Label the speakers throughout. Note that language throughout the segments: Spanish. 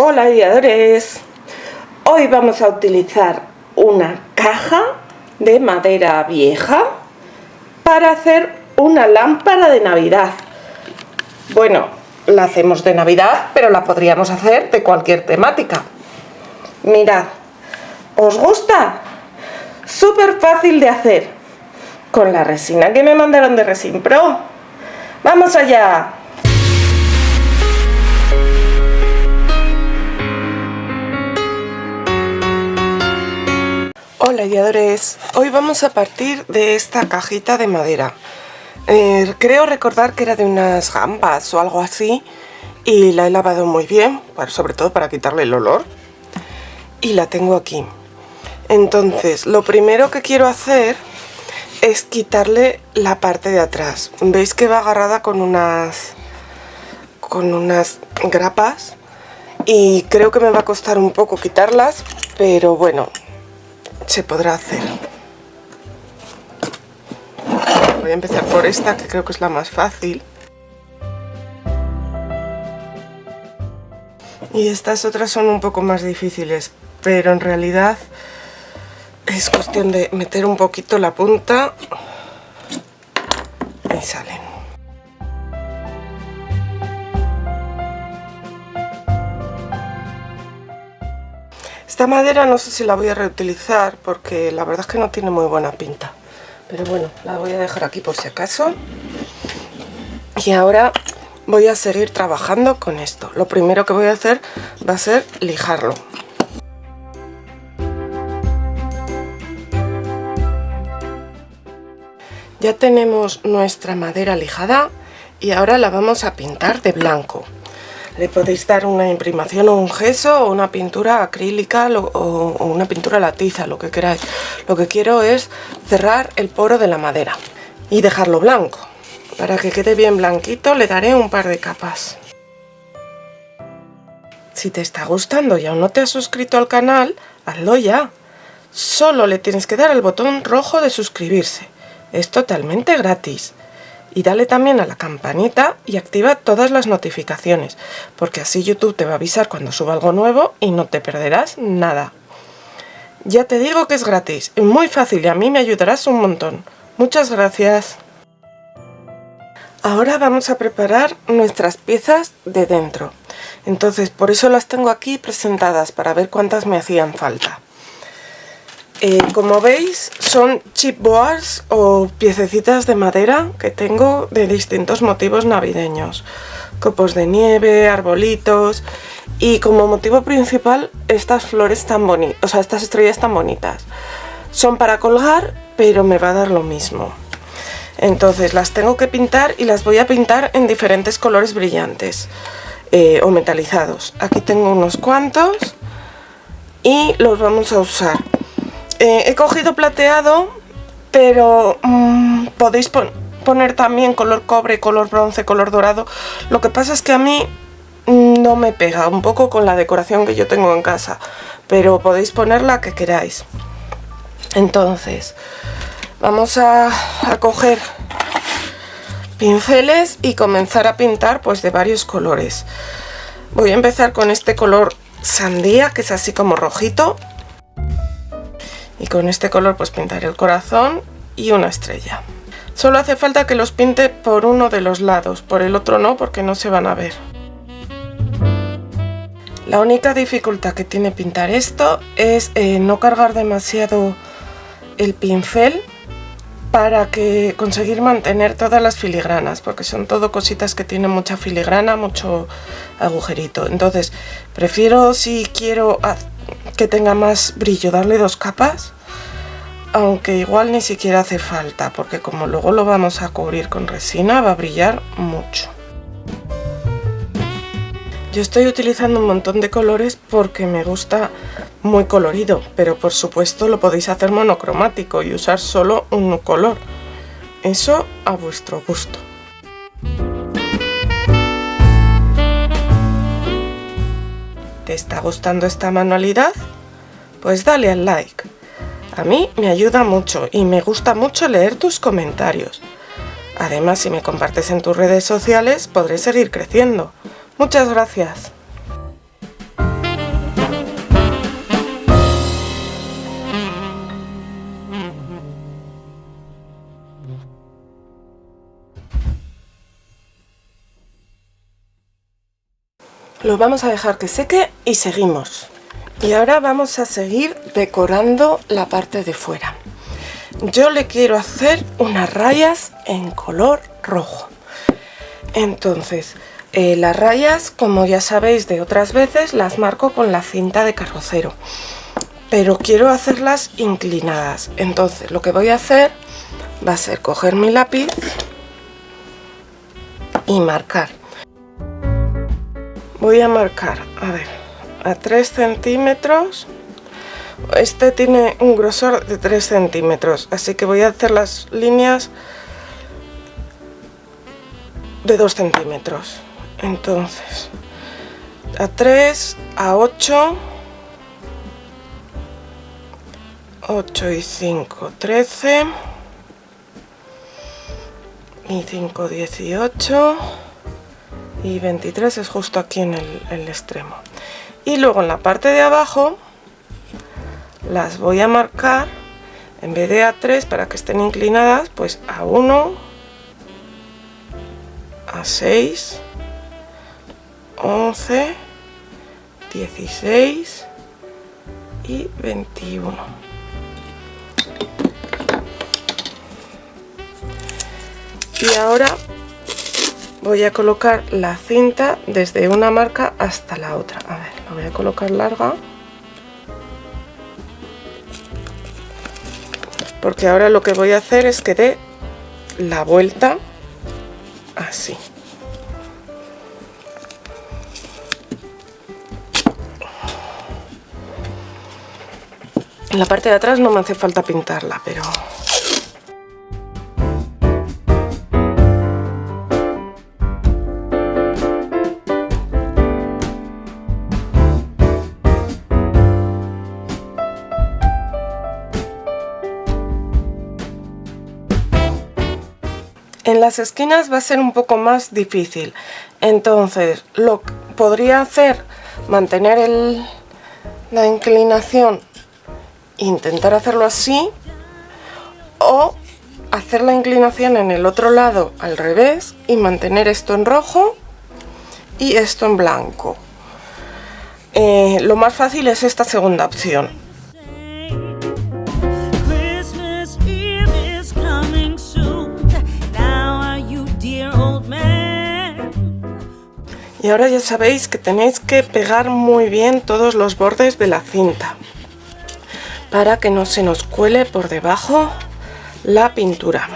Speaker 1: Hola ideadores, hoy vamos a utilizar una caja de madera vieja para hacer una lámpara de Navidad. Bueno, la hacemos de Navidad, pero la podríamos hacer de cualquier temática. Mirad, ¿os gusta? Súper fácil de hacer, con la resina que me mandaron de Resin Pro. ¡Vamos allá! Hola ideadores, hoy vamos a partir de esta cajita de madera. Creo recordar que era de unas gambas o algo así y la he lavado muy bien, sobre todo para quitarle el olor, y la tengo aquí. Entonces lo primero que quiero hacer es quitarle la parte de atrás. Veis que va agarrada con unas grapas y creo que me va a costar un poco quitarlas, pero bueno, se podrá hacer. Voy a empezar por esta, que creo que es la más fácil. Y estas otras son un poco más difíciles, pero en realidad es cuestión de meter un poquito la punta y salen. Esta madera no sé si la voy a reutilizar porque la verdad es que no tiene muy buena pinta. Pero bueno, la voy a dejar aquí por si acaso. Y ahora voy a seguir trabajando con esto. Lo primero que voy a hacer va a ser lijarlo. Ya tenemos nuestra madera lijada y ahora la vamos a pintar de blanco. Le podéis dar una imprimación o un gesso o una pintura acrílica o una pintura a la tiza, lo que queráis. Lo que quiero es cerrar el poro de la madera y dejarlo blanco. Para que quede bien blanquito le daré un par de capas. Si te está gustando y aún no te has suscrito al canal, hazlo ya. Solo le tienes que dar al botón rojo de suscribirse. Es totalmente gratis. Y dale también a la campanita y activa todas las notificaciones, porque así YouTube te va a avisar cuando suba algo nuevo y no te perderás nada. Ya te digo que es gratis, y muy fácil, y a mí me ayudarás un montón. Muchas gracias. Ahora vamos a preparar nuestras piezas de dentro. Entonces por eso las tengo aquí presentadas, para ver cuántas me hacían falta. Como veis, son chipboards o piececitas de madera que tengo de distintos motivos navideños. Copos de nieve, arbolitos y como motivo principal estas flores tan bonitas, o sea, estas estrellas tan bonitas. Son para colgar, pero me va a dar lo mismo. Entonces las tengo que pintar y las voy a pintar en diferentes colores brillantes o metalizados. Aquí tengo unos cuantos y los vamos a usar. He cogido plateado, pero podéis poner también color cobre, color bronce, color dorado. Lo que pasa es que a mí no me pega un poco con la decoración que yo tengo en casa, pero podéis poner la que queráis. Entonces vamos a coger pinceles y comenzar a pintar pues de varios colores. Voy a empezar con este color sandía, que es así como rojito. Y con este color pues pintaré el corazón y una estrella. Solo hace falta que los pinte por uno de los lados, por el otro no, porque no se van a ver. La única dificultad que tiene pintar esto es no cargar demasiado el pincel para conseguir mantener todas las filigranas, porque son todo cositas que tienen mucha filigrana, mucho agujerito. Entonces prefiero, si quiero que tenga más brillo, darle 2 capas, aunque igual ni siquiera hace falta, porque como luego lo vamos a cubrir con resina va a brillar mucho. Yo estoy utilizando un montón de colores porque me gusta muy colorido, pero por supuesto lo podéis hacer monocromático y usar solo un color, eso a vuestro gusto. ¿Te está gustando esta manualidad? Pues dale al like. A mí me ayuda mucho y me gusta mucho leer tus comentarios. Además, si me compartes en tus redes sociales, podré seguir creciendo. Muchas gracias. Lo vamos a dejar que seque y seguimos. Y ahora vamos a seguir decorando la parte de fuera. Yo le quiero hacer unas rayas en color rojo. Entonces, las rayas, como ya sabéis de otras veces, las marco con la cinta de carrocero. Pero quiero hacerlas inclinadas. Entonces, lo que voy a hacer va a ser coger mi lápiz y marcar. Voy a marcar, a ver, a 3 centímetros. Este tiene un grosor de 3 centímetros, así que voy a hacer las líneas de 2 centímetros. Entonces, a 3, a 8, 8 y 5, 13, y 5, 18, y 23 es justo aquí en el extremo. Y luego en la parte de abajo las voy a marcar, en vez de a 3 para que estén inclinadas, pues a 1, a 6, 11, 16 y 21. Y ahora voy a colocar la cinta desde una marca hasta la otra. A ver, la voy a colocar larga, porque ahora lo que voy a hacer es que dé la vuelta así. En la parte de atrás no me hace falta pintarla, pero... En las esquinas va a ser un poco más difícil, entonces lo que podría hacer, mantener la inclinación, intentar hacerlo así, o hacer la inclinación en el otro lado al revés y mantener esto en rojo y esto en blanco. Lo más fácil es esta segunda opción. Y ahora ya sabéis que tenéis que pegar muy bien todos los bordes de la cinta para que no se nos cuele por debajo la pintura.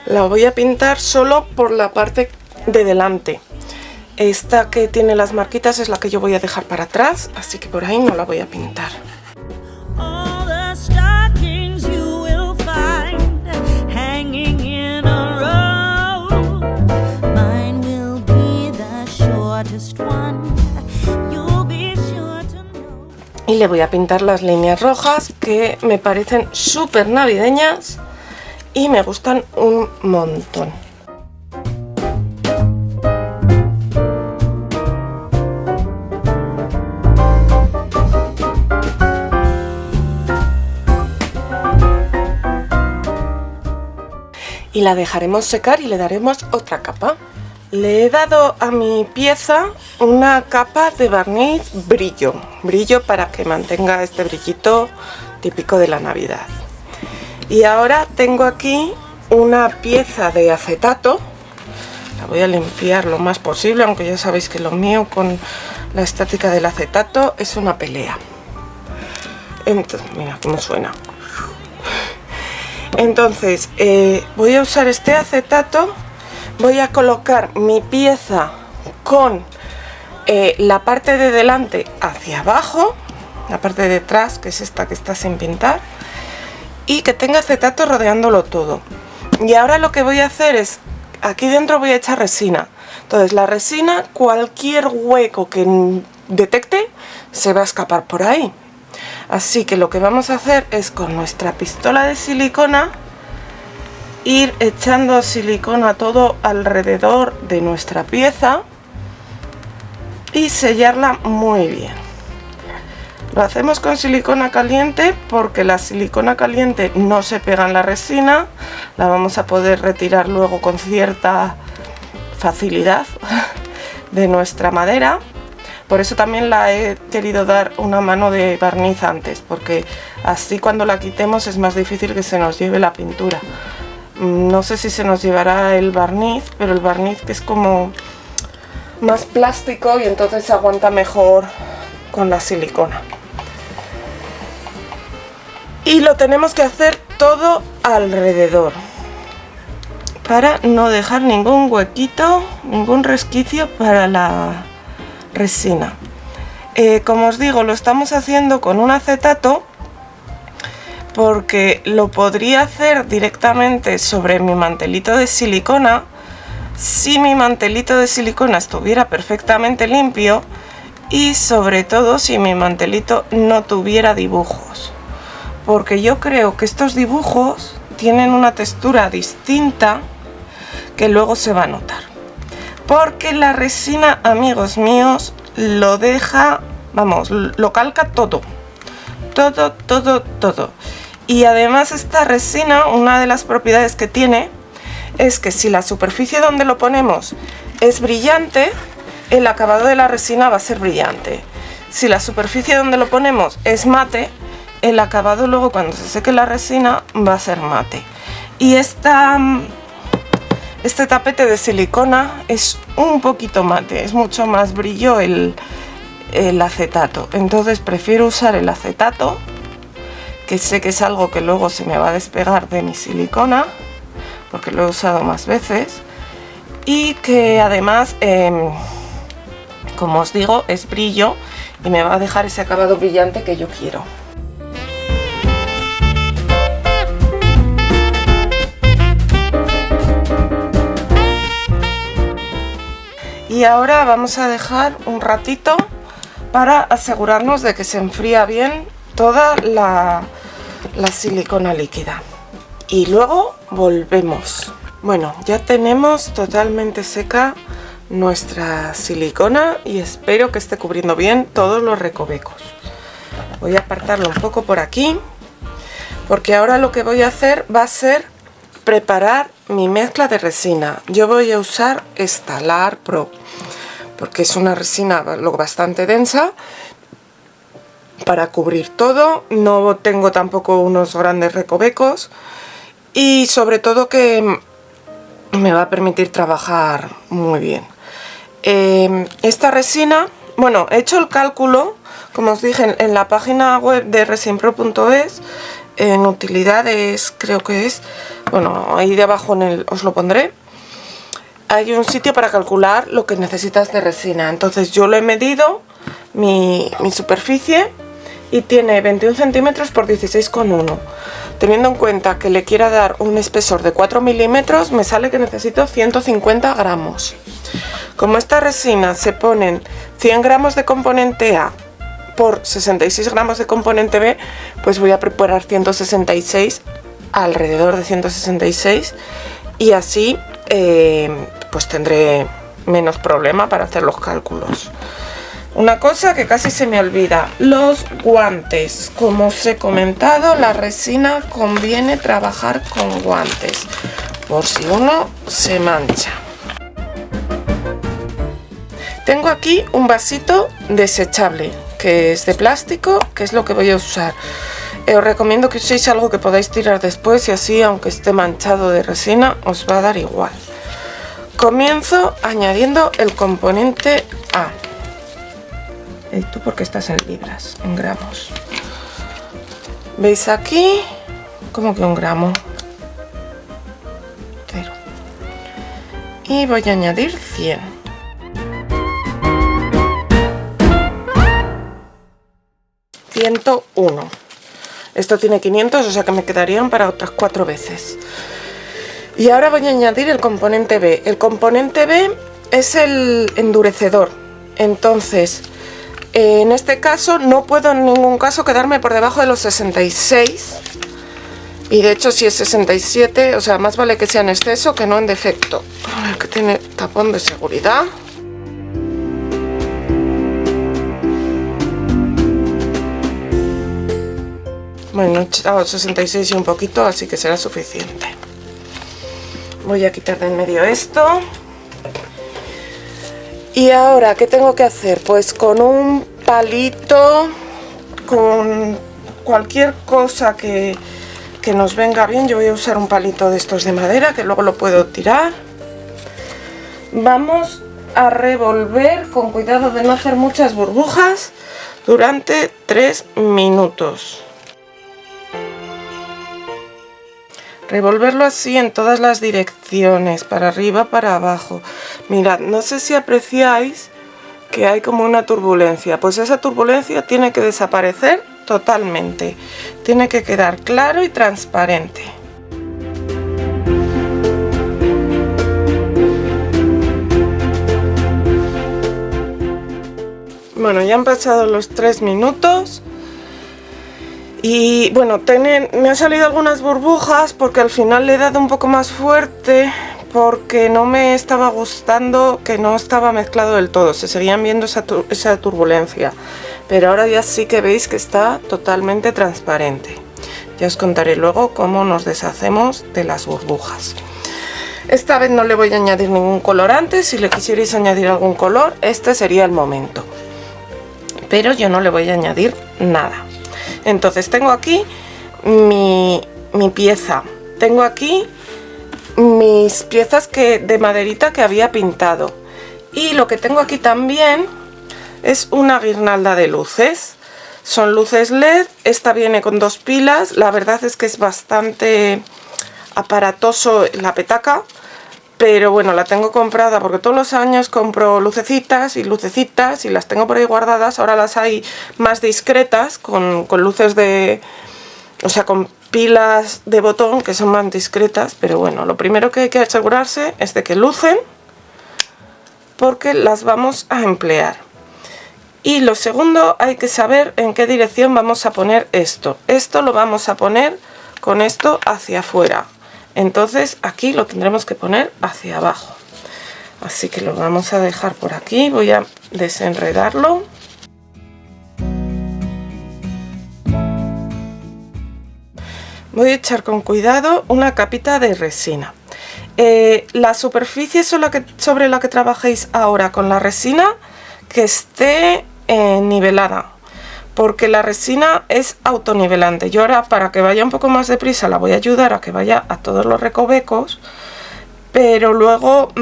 Speaker 1: La voy a pintar solo por la parte de delante. Esta que tiene las marquitas es la que yo voy a dejar para atrás, así que por ahí no la voy a pintar. Y le voy a pintar las líneas rojas que me parecen súper navideñas y me gustan un montón. Y la dejaremos secar y le daremos otra capa. Le he dado a mi pieza una capa de barniz brillo para que mantenga este brillito típico de la Navidad. Y ahora tengo aquí una pieza de acetato, la voy a limpiar lo más posible, aunque ya sabéis que lo mío con la estática del acetato es una pelea. Entonces, mira cómo suena. Entonces, voy a usar este acetato. Voy a colocar mi pieza con la parte de delante hacia abajo, la parte de detrás, que es esta que está sin pintar, y que tenga acetato rodeándolo todo. Y ahora lo que voy a hacer es, aquí dentro voy a echar resina. Entonces la resina, cualquier hueco que detecte, se va a escapar por ahí. Así que lo que vamos a hacer es con nuestra pistola de silicona ir echando silicona todo alrededor de nuestra pieza y sellarla muy bien. Lo hacemos con silicona caliente porque la silicona caliente no se pega en la resina, la vamos a poder retirar luego con cierta facilidad, de nuestra madera. Por eso también la he querido dar una mano de barniz antes, porque así cuando la quitemos es más difícil que se nos lleve la pintura. No sé si se nos llevará el barniz, pero el barniz que es como más plástico y entonces aguanta mejor con la silicona. Y lo tenemos que hacer todo alrededor, para no dejar ningún huequito, ningún resquicio para la resina. Como os digo, lo estamos haciendo con un acetato porque lo podría hacer directamente sobre mi mantelito de silicona si mi mantelito de silicona estuviera perfectamente limpio y sobre todo si mi mantelito no tuviera dibujos, porque yo creo que estos dibujos tienen una textura distinta que luego se va a notar, porque la resina, amigos míos, lo deja, vamos, lo calca todo. Y además esta resina, una de las propiedades que tiene es que si la superficie donde lo ponemos es brillante, el acabado de la resina va a ser brillante. Si la superficie donde lo ponemos es mate, el acabado luego cuando se seque la resina va a ser mate. Y este tapete de silicona es un poquito mate, es mucho más brillo el acetato. Entonces prefiero usar el acetato, que sé que es algo que luego se me va a despegar de mi silicona, porque lo he usado más veces, y que además, como os digo, es brillo y me va a dejar ese acabado brillante que yo quiero. Y ahora vamos a dejar un ratito para asegurarnos de que se enfría bien toda la silicona líquida. Y luego volvemos. Bueno, ya tenemos totalmente seca nuestra silicona y espero que esté cubriendo bien todos los recovecos. Voy a apartarlo un poco por aquí, porque ahora lo que voy a hacer va a ser preparar mi mezcla de resina. Yo voy a usar esta, la Art Pro, porque es una resina bastante densa para cubrir todo. No tengo tampoco unos grandes recovecos y sobre todo que me va a permitir trabajar muy bien. Esta resina, bueno, he hecho el cálculo, como os dije, en la página web de resinpro.es, en utilidades creo que es, bueno, ahí de abajo os lo pondré. Hay un sitio para calcular lo que necesitas de resina. Entonces yo lo he medido, mi superficie, y tiene 21 centímetros por 16,1. Teniendo en cuenta que le quiera dar un espesor de 4 milímetros, me sale que necesito 150 gramos. Como esta resina se ponen 100 gramos de componente A por 66 gramos de componente B, pues voy a preparar 166, alrededor de 166, y así pues tendré menos problema para hacer los cálculos. Una cosa que casi se me olvida, los guantes. Como os he comentado, la resina conviene trabajar con guantes, por si uno se mancha. Tengo aquí un vasito desechable, que es de plástico, que es lo que voy a usar. Os recomiendo que uséis algo que podáis tirar después y así, aunque esté manchado de resina, os va a dar igual. Comienzo añadiendo el componente A. ¿Y tú por qué estás en libras? En gramos. ¿Veis aquí? ¿Cómo que 1 gramo? 0. Y voy a añadir 100. ...101. Esto tiene 500, o sea que me quedarían para otras 4 veces. Y ahora voy a añadir el componente B. El componente B es el endurecedor. Entonces, en este caso no puedo en ningún caso quedarme por debajo de los 66. Y de hecho si es 67, o sea, más vale que sea en exceso que no en defecto. A ver, que tiene tapón de seguridad. Bueno, he echado 66 y un poquito, así que será suficiente. Voy a quitar de en medio esto. Y ahora, ¿qué tengo que hacer? Pues con un palito, con cualquier cosa que nos venga bien. Yo voy a usar un palito de estos de madera, que luego lo puedo tirar. Vamos a revolver con cuidado de no hacer muchas burbujas durante 3 minutos. Revolverlo así en todas las direcciones, para arriba, para abajo. Mirad, no sé si apreciáis que hay como una turbulencia. Pues esa turbulencia tiene que desaparecer totalmente. Tiene que quedar claro y transparente. Bueno, ya han pasado los 3 minutos. Y bueno, me han salido algunas burbujas porque al final le he dado un poco más fuerte, porque no me estaba gustando que no estaba mezclado del todo, se seguían viendo esa turbulencia, pero ahora ya sí que veis que está totalmente transparente. Ya os contaré luego cómo nos deshacemos de las burbujas. Esta vez no le voy a añadir ningún colorante. Si le quisierais añadir algún color, este sería el momento, pero yo no le voy a añadir nada. Entonces tengo aquí mi pieza, tengo aquí mis piezas de maderita que había pintado, y lo que tengo aquí también es una guirnalda de luces. Son luces LED, esta viene con 2 pilas, la verdad es que es bastante aparatoso la petaca, pero bueno, la tengo comprada porque todos los años compro lucecitas y las tengo por ahí guardadas. Ahora las hay más discretas, con luces o sea, con pilas de botón que son más discretas, pero bueno, lo primero que hay que asegurarse es de que lucen, porque las vamos a emplear. Y lo segundo, hay que saber en qué dirección vamos a poner esto. Esto lo vamos a poner con esto hacia afuera. Entonces aquí lo tendremos que poner hacia abajo. Así que lo vamos a dejar por aquí. Voy a desenredarlo. Voy a echar con cuidado una capita de resina. La superficie sobre la que trabajéis ahora con la resina, que esté nivelada, porque la resina es autonivelante. Yo ahora, para que vaya un poco más deprisa, la voy a ayudar a que vaya a todos los recovecos, pero luego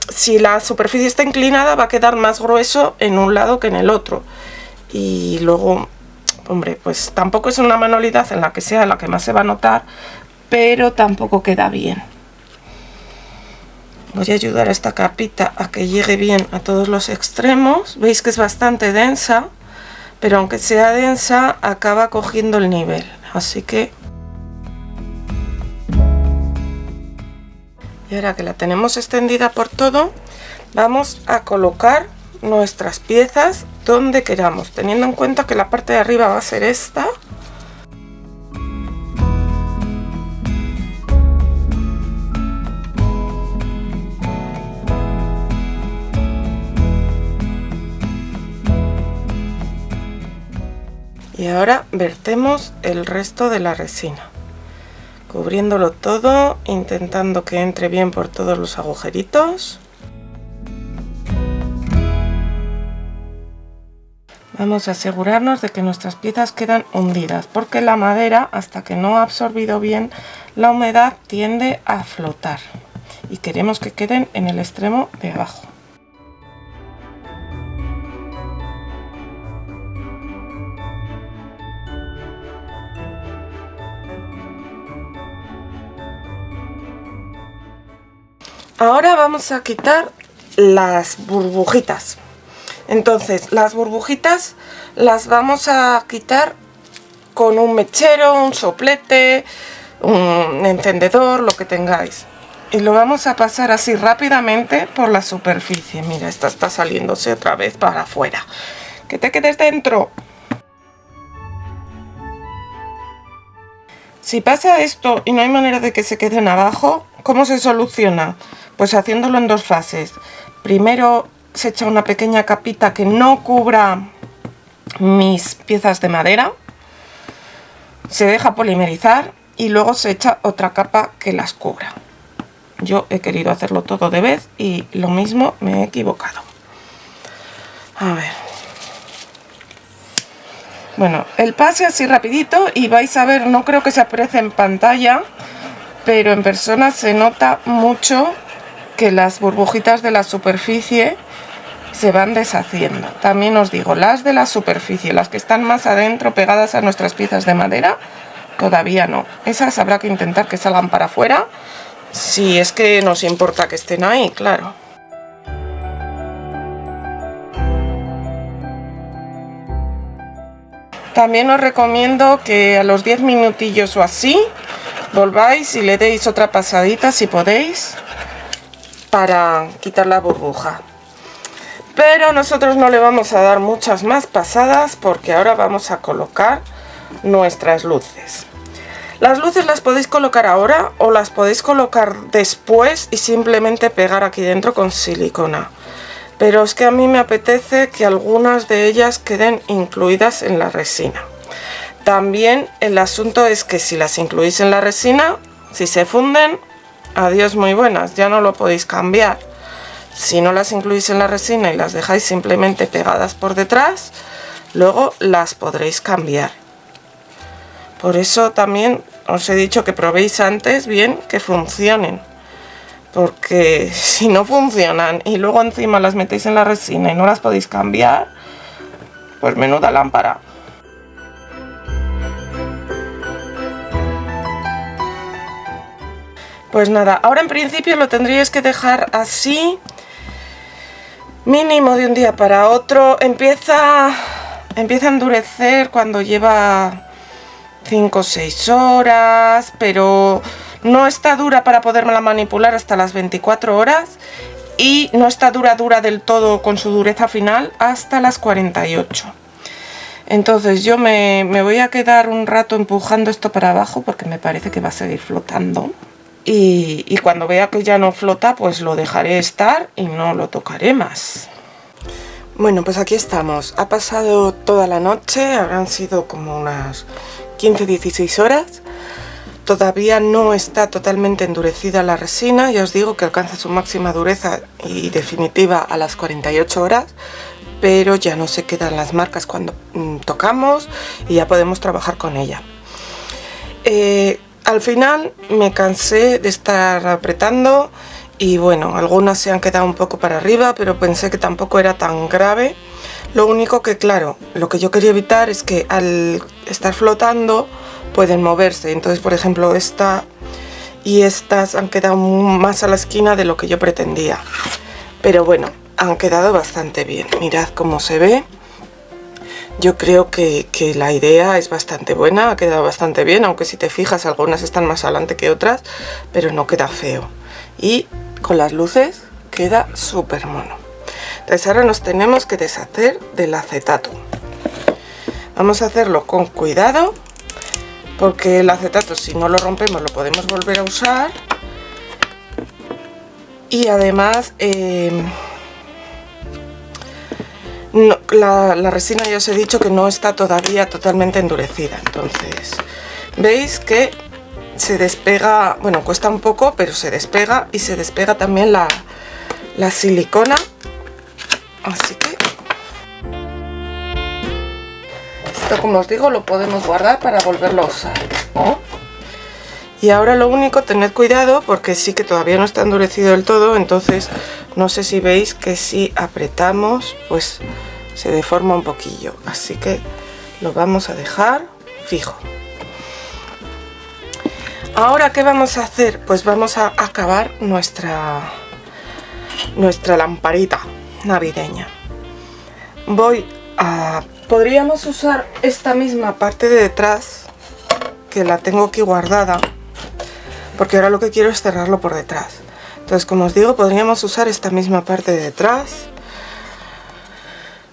Speaker 1: si la superficie está inclinada va a quedar más grueso en un lado que en el otro, y luego, hombre, pues tampoco es una manualidad en la que sea la que más se va a notar, pero tampoco queda bien. Voy a ayudar a esta capita a que llegue bien a todos los extremos. Veis que es bastante densa, pero aunque sea densa acaba cogiendo el nivel, así que... Y ahora que la tenemos extendida por todo, vamos a colocar nuestras piezas donde queramos, teniendo en cuenta que la parte de arriba va a ser esta. Y ahora vertemos el resto de la resina, cubriéndolo todo, intentando que entre bien por todos los agujeritos. Vamos a asegurarnos de que nuestras piezas quedan hundidas, porque la madera, hasta que no ha absorbido bien la humedad, tiende a flotar, y queremos que queden en el extremo de abajo. Ahora vamos a quitar las burbujitas. Entonces, las burbujitas las vamos a quitar con un mechero, un soplete, un encendedor, lo que tengáis. Y lo vamos a pasar así rápidamente por la superficie. Mira, esta está saliéndose otra vez para afuera. ¡Que te quedes dentro! Si pasa esto y no hay manera de que se queden abajo, ¿cómo se soluciona? Pues haciéndolo en 2 fases. Primero se echa una pequeña capita que no cubra mis piezas de madera, se deja polimerizar y luego se echa otra capa que las cubra. Yo he querido hacerlo todo de vez y lo mismo me he equivocado. A ver. Bueno, el pase así rapidito y vais a ver, no creo que se aprecie en pantalla, pero en persona se nota mucho que las burbujitas de la superficie se van deshaciendo. También os digo, las de la superficie, las que están más adentro pegadas a nuestras piezas de madera, todavía no. Esas habrá que intentar que salgan para afuera, si es que nos importa que estén ahí, claro. También os recomiendo que a los 10 minutillos o así volváis y le deis otra pasadita si podéis para quitar la burbuja. Pero nosotros no le vamos a dar muchas más pasadas porque ahora vamos a colocar nuestras luces. Las luces las podéis colocar ahora o las podéis colocar después y simplemente pegar aquí dentro con silicona. Pero es que a mí me apetece que algunas de ellas queden incluidas en la resina. También el asunto es que si las incluís en la resina, si se funden, adiós muy buenas, ya no lo podéis cambiar. Si no las incluís en la resina y las dejáis simplemente pegadas por detrás, luego las podréis cambiar. Por eso también os he dicho que probéis antes bien que funcionen. Porque si no funcionan y luego encima las metéis en la resina y no las podéis cambiar, pues menuda lámpara. Pues nada, ahora en principio lo tendríais que dejar así, mínimo de un día para otro. Empieza a endurecer cuando lleva 5 o 6 horas, pero no está dura para poderla manipular hasta las 24 horas y no está dura del todo con su dureza final hasta las 48. Entonces yo me voy a quedar un rato empujando esto para abajo porque me parece que va a seguir flotando. Y cuando vea que ya no flota, pues lo dejaré estar y no lo tocaré más. Bueno, pues aquí estamos. Ha pasado toda la noche, habrán sido como unas 15-16 horas. Todavía no está totalmente endurecida la resina, ya os digo que alcanza su máxima dureza y definitiva a las 48 horas, pero ya no se quedan las marcas cuando tocamos y ya podemos trabajar con ella. Al final me cansé de estar apretando y bueno, algunas se han quedado un poco para arriba, pero pensé que tampoco era tan grave. Lo único que, claro, lo que yo quería evitar es que al estar flotando pueden moverse. Entonces, por ejemplo, esta y estas han quedado más a la esquina de lo que yo pretendía. Pero bueno, han quedado bastante bien. Mirad cómo se ve. Yo creo que la idea es bastante buena, ha quedado bastante bien, aunque si te fijas algunas están más adelante que otras, pero no queda feo. Y con las luces queda súper mono. Entonces ahora nos tenemos que deshacer del acetato. Vamos a hacerlo con cuidado, porque el acetato, si no lo rompemos, lo podemos volver a usar. Y además la resina ya os he dicho que no está todavía totalmente endurecida. Entonces veis que se despega, bueno, cuesta un poco, pero se despega, y se despega también la silicona. Así que esto, como os digo, lo podemos guardar para volverlo a usar, ¿no? Y ahora lo único, tened cuidado porque sí que todavía no está endurecido del todo, entonces no sé si veis que si apretamos pues se deforma un poquillo, así que lo vamos a dejar fijo. Ahora, ¿qué vamos a hacer? Pues vamos a acabar nuestra lamparita navideña. Podríamos usar esta misma parte de detrás, que la tengo aquí guardada, porque ahora lo que quiero es cerrarlo por detrás. Entonces, como os digo, podríamos usar esta misma parte de detrás.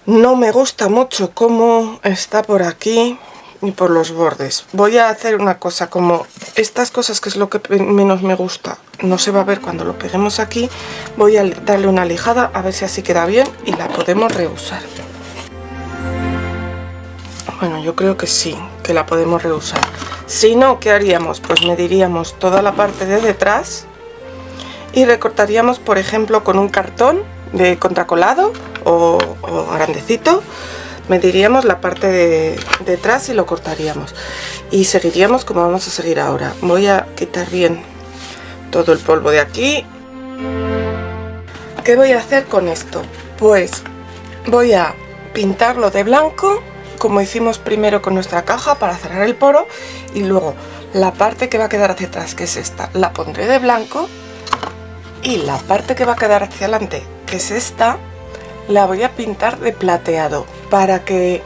Speaker 1: No me gusta mucho cómo está por aquí y por los bordes. Voy a hacer una cosa, como estas cosas, que es lo que menos me gusta, no se va a ver cuando lo peguemos aquí, voy a darle una lijada a ver si así queda bien y la podemos reusar. Bueno, yo creo que sí, que la podemos reusar. Si no, ¿qué haríamos? Pues mediríamos toda la parte de detrás y recortaríamos, por ejemplo, con un cartón de contracolado o grandecito, mediríamos la parte de detrás y lo cortaríamos. Y seguiríamos como vamos a seguir ahora. Voy a quitar bien todo el polvo de aquí. ¿Qué voy a hacer con esto? Pues voy a pintarlo de blanco, como hicimos primero con nuestra caja para cerrar el poro, y luego la parte que va a quedar hacia atrás, que es esta, la pondré de blanco, y la parte que va a quedar hacia adelante, que es esta, la voy a pintar de plateado para que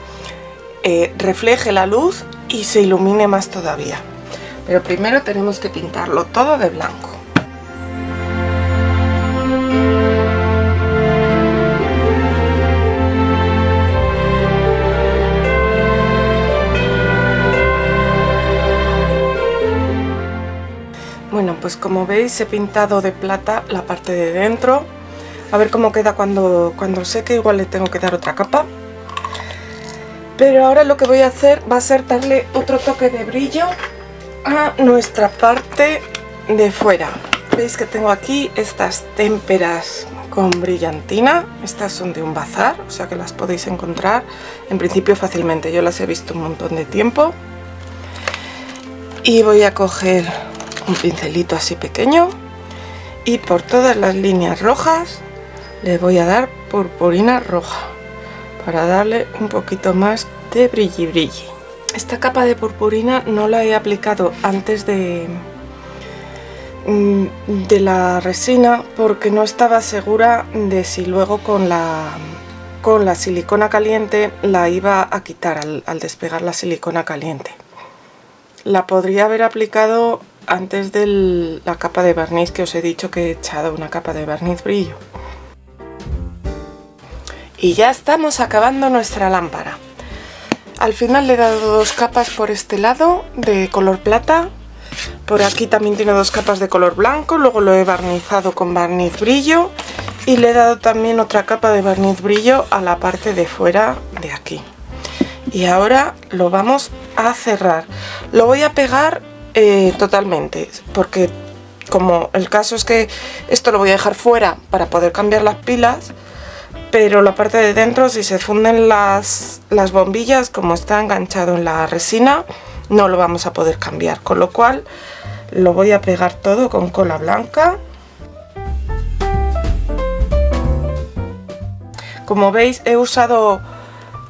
Speaker 1: refleje la luz y se ilumine más todavía. Pero primero tenemos que pintarlo todo de blanco. Bueno, pues como veis he pintado de plata la parte de dentro. A ver cómo queda cuando seque, igual le tengo que dar otra capa. Pero ahora lo que voy a hacer va a ser darle otro toque de brillo a nuestra parte de fuera. Veis que tengo aquí estas témperas con brillantina. Estas son de un bazar, o sea que las podéis encontrar en principio fácilmente. Yo las he visto un montón de tiempo. Y voy a coger un pincelito así pequeño y por todas las líneas rojas le voy a dar purpurina roja para darle un poquito más de brilli brilli. Esta capa de purpurina no la he aplicado antes de la resina porque no estaba segura de si luego con la silicona caliente la iba a quitar al despegar la silicona caliente. La podría haber aplicado antes de la capa de barniz que os he dicho que he echado una capa de barniz brillo. Y ya estamos acabando nuestra lámpara. Al final le he dado 2 capas por este lado de color plata. Por aquí también tiene 2 capas de color blanco. Luego lo he barnizado con barniz brillo. Y le he dado también otra capa de barniz brillo a la parte de fuera de aquí. Y ahora lo vamos a cerrar. Lo voy a pegar totalmente, porque como el caso es que esto lo voy a dejar fuera para poder cambiar las pilas, pero la parte de dentro, si se funden las bombillas, como está enganchado en la resina, no lo vamos a poder cambiar, con lo cual lo voy a pegar todo con cola blanca. Como veis, he usado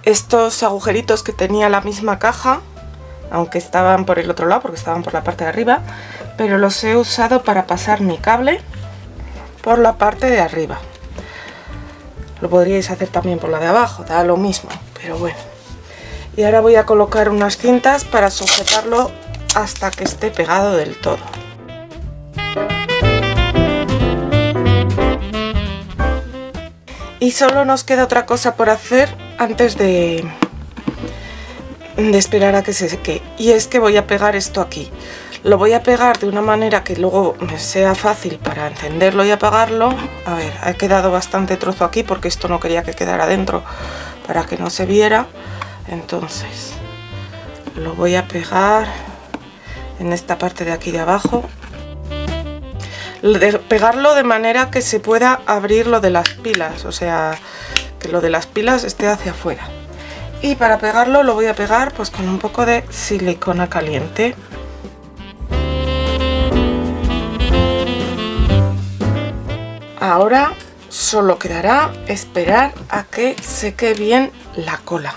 Speaker 1: estos agujeritos que tenía la misma caja, aunque estaban por el otro lado porque estaban por la parte de arriba, pero los he usado para pasar mi cable por la parte de arriba. Lo podríais hacer también por la de abajo, da lo mismo, pero bueno. Y ahora voy a colocar unas cintas para sujetarlo hasta que esté pegado del todo. Y solo nos queda otra cosa por hacer antes de esperar a que se seque, y es que voy a pegar esto aquí. Lo voy a pegar de una manera que luego me sea fácil para encenderlo y apagarlo. A ver, ha quedado bastante trozo aquí porque esto no quería que quedara dentro para que no se viera. Entonces lo voy a pegar en esta parte de aquí de abajo. Pegarlo de manera que se pueda abrir lo de las pilas, o sea, que lo de las pilas esté hacia afuera. Y para pegarlo lo voy a pegar pues con un poco de silicona caliente. Ahora solo quedará esperar a que seque bien la cola.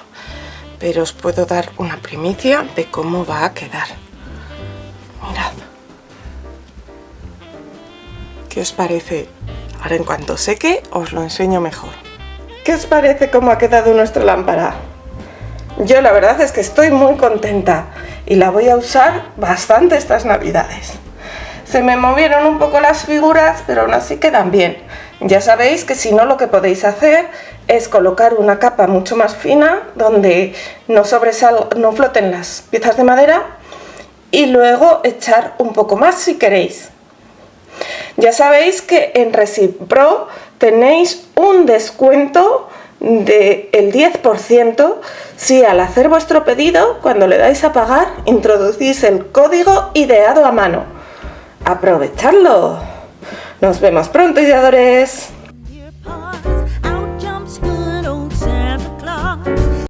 Speaker 1: Pero os puedo dar una primicia de cómo va a quedar. Mirad. ¿Qué os parece? Ahora en cuanto seque os lo enseño mejor. ¿Qué os parece cómo ha quedado nuestra lámpara? Yo la verdad es que estoy muy contenta y la voy a usar bastante estas navidades. Se me movieron un poco las figuras, pero aún así quedan bien. Ya sabéis que si no, lo que podéis hacer es colocar una capa mucho más fina donde no floten las piezas de madera y luego echar un poco más si queréis. Ya sabéis que en Resin Pro tenéis un descuento del 10% si al hacer vuestro pedido, cuando le dais a pagar, introducís el código ideado a mano. ¡Aprovechadlo! Nos vemos pronto, ideadores.